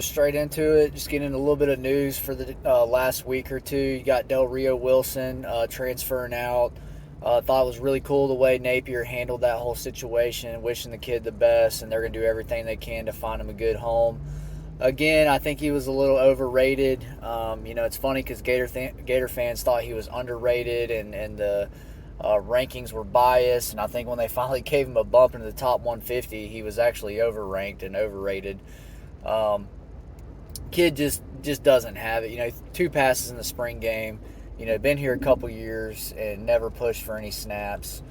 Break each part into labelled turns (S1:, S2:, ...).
S1: Straight into it, just getting a little bit of news for the last week or two. You got Rio Wilson transferring out. Thought it was really cool the way Napier handled that whole situation, wishing the kid the best, and they're going to do everything they can to find him a good home. Again, I think he was a little overrated. It's funny because Gator fans thought he was underrated, and the rankings were biased. And I think when they finally gave him a bump into the top 150, he was actually overranked and overrated. Kid just doesn't have it. 2 passes in the spring game. Been here a couple years and never pushed for any snaps.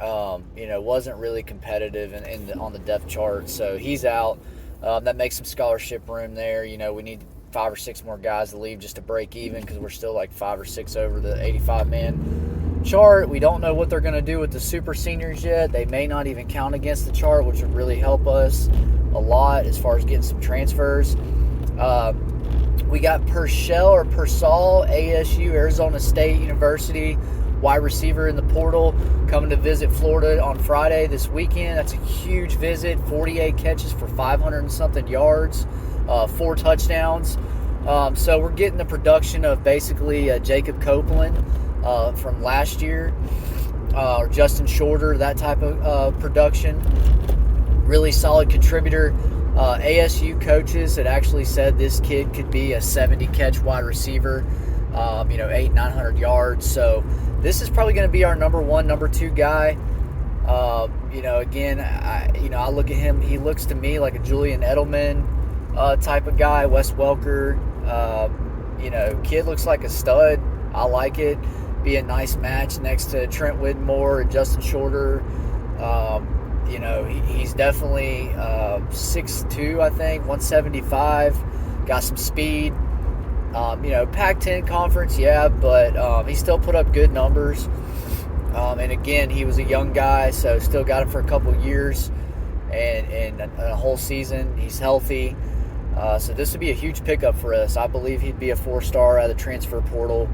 S1: Wasn't really competitive on the depth chart. So he's out. That makes some scholarship room there. We need 5 or 6 more guys to leave just to break even because we're still like 5 or 6 over the 85-man chart. We don't know what they're going to do with the super seniors yet. They may not even count against the chart, which would really help us a lot as far as getting some transfers. We got Purcell, ASU, Arizona State University, wide receiver in the portal, coming to visit Florida on Friday this weekend. That's a huge visit, 48 catches for 500 and something yards, 4 touchdowns. So we're getting the production of basically Jacob Copeland from last year, or Justin Shorter, that type of production. Really solid contributor. ASU coaches had actually said this kid could be a 70-catch wide receiver, 900 yards. So this is probably going to be our number 1, number 2 guy. Again, I look at him. He looks to me like a Julian Edelman type of guy. Wes Welker. Kid looks like a stud. I like it. Be a nice match next to Trent Whitmore and Justin Shorter. He's definitely 6'2", I think, 175. Got some speed. Pac-10 conference, yeah, but he still put up good numbers. And again, he was a young guy, so still got him for a couple years and a whole season. He's healthy. So this would be a huge pickup for us. I believe he'd be a 4-star out of the transfer portal.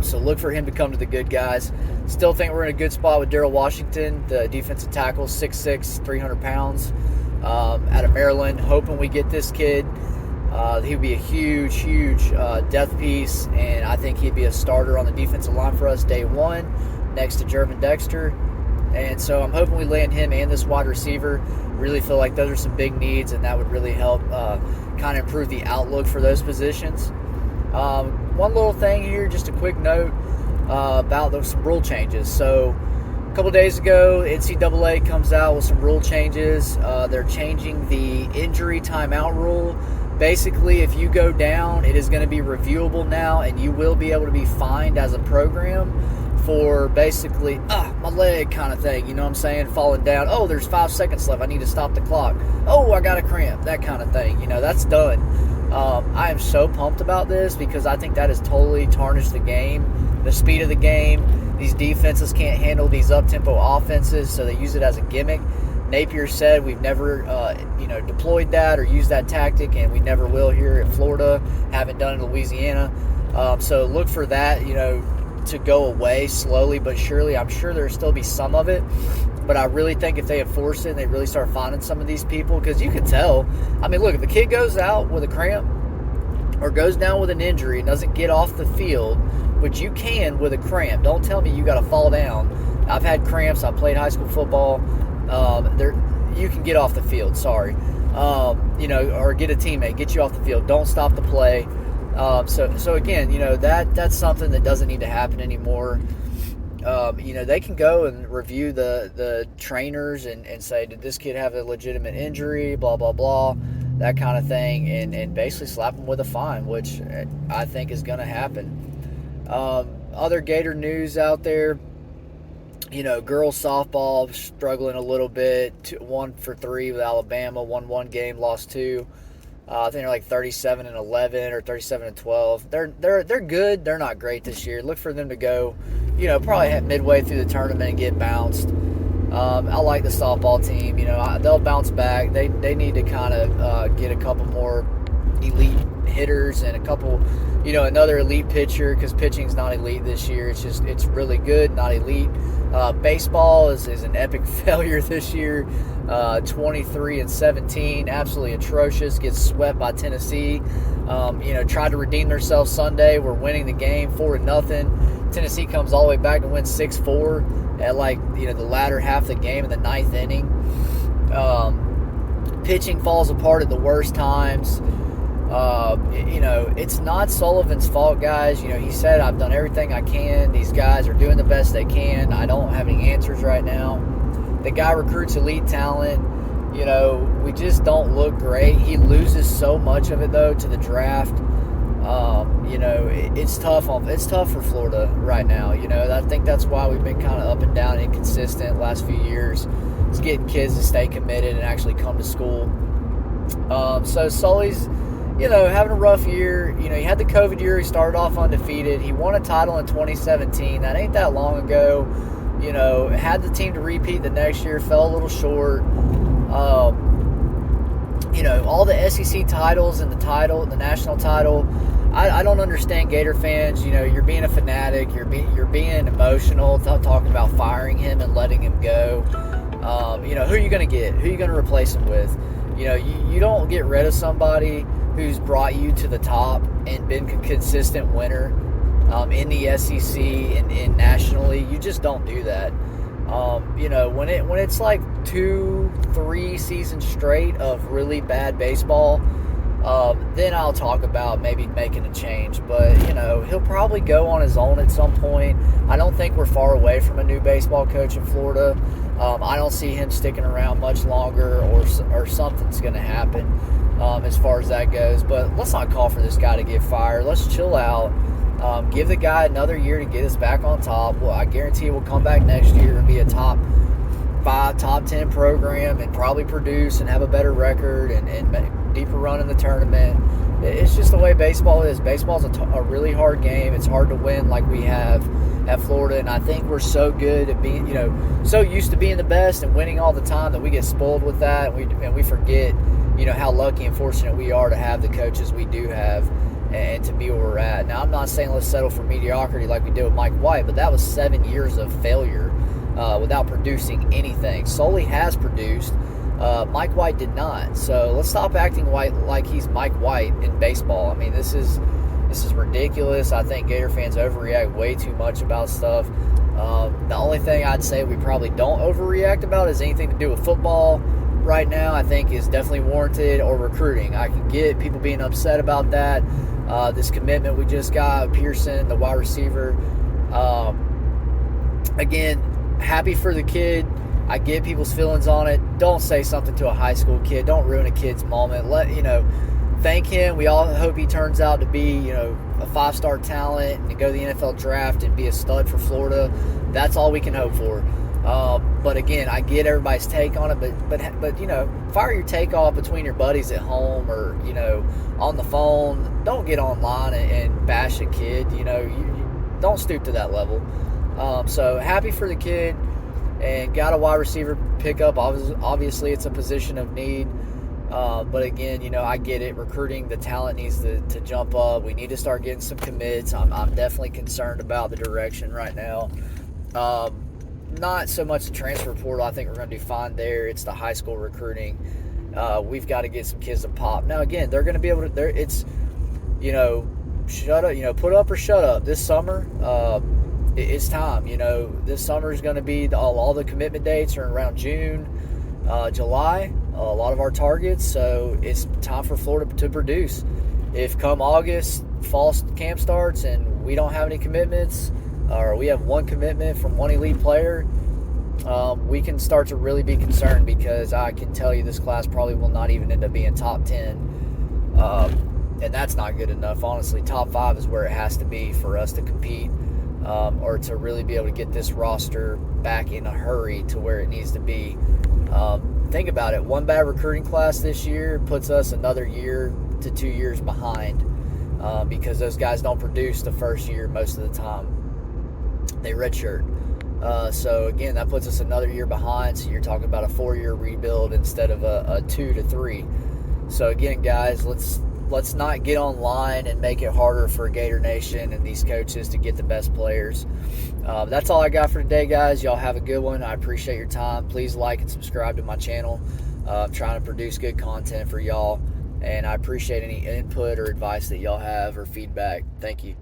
S1: So look for him to come to the good guys. Still think we're in a good spot with Darrell Washington, the defensive tackle, 6'6", 300 pounds, out of Maryland. Hoping we get this kid. He would be a huge depth piece, and I think he'd be a starter on the defensive line for us day one, next to Jervin Dexter. And so I'm hoping we land him and this wide receiver. Really feel like those are some big needs, and that would really help kind of improve the outlook for those positions. One little thing here, just a quick note about some rule changes. So a couple days ago, NCAA comes out with some rule changes. They're changing the injury timeout rule. Basically, if you go down, it is going to be reviewable now, and you will be able to be fined as a program for basically, my leg kind of thing, you know what I'm saying, falling down. Oh, there's 5 seconds left. I need to stop the clock. Oh, I got a cramp, that kind of thing. That's done. I am so pumped about this because I think that has totally tarnished the game, the speed of the game. These defenses can't handle these up-tempo offenses, so they use it as a gimmick. Napier said we've never, deployed that or used that tactic, and we never will here in Florida. Haven't done it in Louisiana. So look for that, to go away slowly but surely. I'm sure there'll still be some of it, but I really think if they enforce it and they really start finding some of these people, because you can tell. I mean, look, if a kid goes out with a cramp or goes down with an injury and doesn't get off the field, which you can with a cramp. Don't tell me you got to fall down. I've had cramps. I played high school football. You can get off the field, sorry. Or get a teammate, get you off the field. Don't stop the play. So again, that's something that doesn't need to happen anymore. They can go and review the trainers and say, did this kid have a legitimate injury, blah, blah, blah, that kind of thing, and basically slap them with a fine, which I think is going to happen. Other Gator news out there, girls softball struggling a little bit. 1 for 3 with Alabama. Won 1 game, lost 2. I think they're like 37-11 or 37-12. They're good. They're not great this year. Look for them to go, probably midway through the tournament and get bounced. I like the softball team. They'll bounce back. They need to kind of get a couple more elite hitters and a couple, another elite pitcher, because pitching's not elite this year. It's really good, not elite. Baseball is an epic failure this year. 23-17, absolutely atrocious. Gets swept by Tennessee. Tried to redeem themselves Sunday. We're winning the game 4-0. Tennessee comes all the way back to win 6-4 at the latter half of the game in the ninth inning. Pitching falls apart at the worst times. It's not Sullivan's fault, guys. He said, I've done everything I can. These guys are doing the best they can. I don't have any answers right now. The guy recruits elite talent. We just don't look great. He loses so much of it, though, to the draft. It's tough. It's tough for Florida right now. I think that's why we've been kind of up and down, inconsistent the last few years. It's getting kids to stay committed and actually come to school. So Sully's, having a rough year. He had the COVID year. He started off undefeated. He won a title in 2017. That ain't that long ago. Had the team to repeat the next year. Fell a little short. All the SEC titles and the national title. I don't understand Gator fans. You're being a fanatic. You're being emotional, talking about firing him and letting him go. Who are you going to get? Who are you going to replace him with? You don't get rid of somebody who's brought you to the top and been a consistent winner in the SEC and nationally. You just don't do that. When it's like 2-3 seasons straight of really bad baseball, then I'll talk about maybe making a change. But, he'll probably go on his own at some point. I don't think we're far away from a new baseball coach in Florida. I don't see him sticking around much longer, or something's going to happen as far as that goes. But let's not call for this guy to get fired. Let's chill out. Give the guy another year to get us back on top. Well, I guarantee we'll come back next year and be a top 5, top 10 program and probably produce and have a better record and deeper run in the tournament. It's just the way baseball is. Baseball's a really hard game. It's hard to win like we have at Florida, and I think we're so good at being, so used to being the best and winning all the time that we get spoiled with that, and we forget, how lucky and fortunate we are to have the coaches we do have and to be where we're at. Now, I'm not saying let's settle for mediocrity like we did with Mike White, but that was 7 years of failure without producing anything. Sully has produced. Mike White did not. So let's stop acting like he's Mike White in baseball. I mean, this is ridiculous. I think Gator fans overreact way too much about stuff. The only thing I'd say we probably don't overreact about is anything to do with football right now. I think is definitely warranted, or recruiting. I can get people being upset about that. This commitment we just got, Pearson, the wide receiver. Again, happy for the kid. I get people's feelings on it. Don't say something to a high school kid. Don't ruin a kid's moment. Thank him. We all hope he turns out to be, a 5-star talent and to go to the NFL draft and be a stud for Florida. That's all we can hope for. But again, I get everybody's take on it, but fire your take off between your buddies at home or, on the phone. Don't get online and bash a kid. You don't stoop to that level. So happy for the kid and got a wide receiver pickup. Obviously, it's a position of need. But again, I get it. Recruiting, the talent needs to jump up. We need to start getting some commits. I'm definitely concerned about the direction right now. Not so much the transfer portal. I think we're going to do fine there. It's the high school recruiting. We've got to get some kids to pop. Now, again, they're going to be able to. It's, shut up. Put up or shut up. This summer, it's time. This summer is going to be all the commitment dates are around June, July. A lot of our targets. So it's time for Florida to produce. If come August, fall camp starts, and we don't have any commitments, or we have one commitment from one elite player, we can start to really be concerned, because I can tell you this class probably will not even end up being top 10. And that's not good enough. Honestly, top 5 is where it has to be for us to compete, or to really be able to get this roster back in a hurry to where it needs to be. Think about it. One bad recruiting class this year puts us another year to 2 years behind, because those guys don't produce the first year most of the time. They redshirt. So again, that puts us another year behind. So you're talking about a 4-year rebuild instead of a 2 to 3. So again, guys, let's let's not get online and make it harder for Gator Nation and these coaches to get the best players. That's all I got for today, guys. Y'all have a good one. I appreciate your time. Please like and subscribe to my channel. I'm trying to produce good content for y'all, and I appreciate any input or advice that y'all have or feedback. Thank you.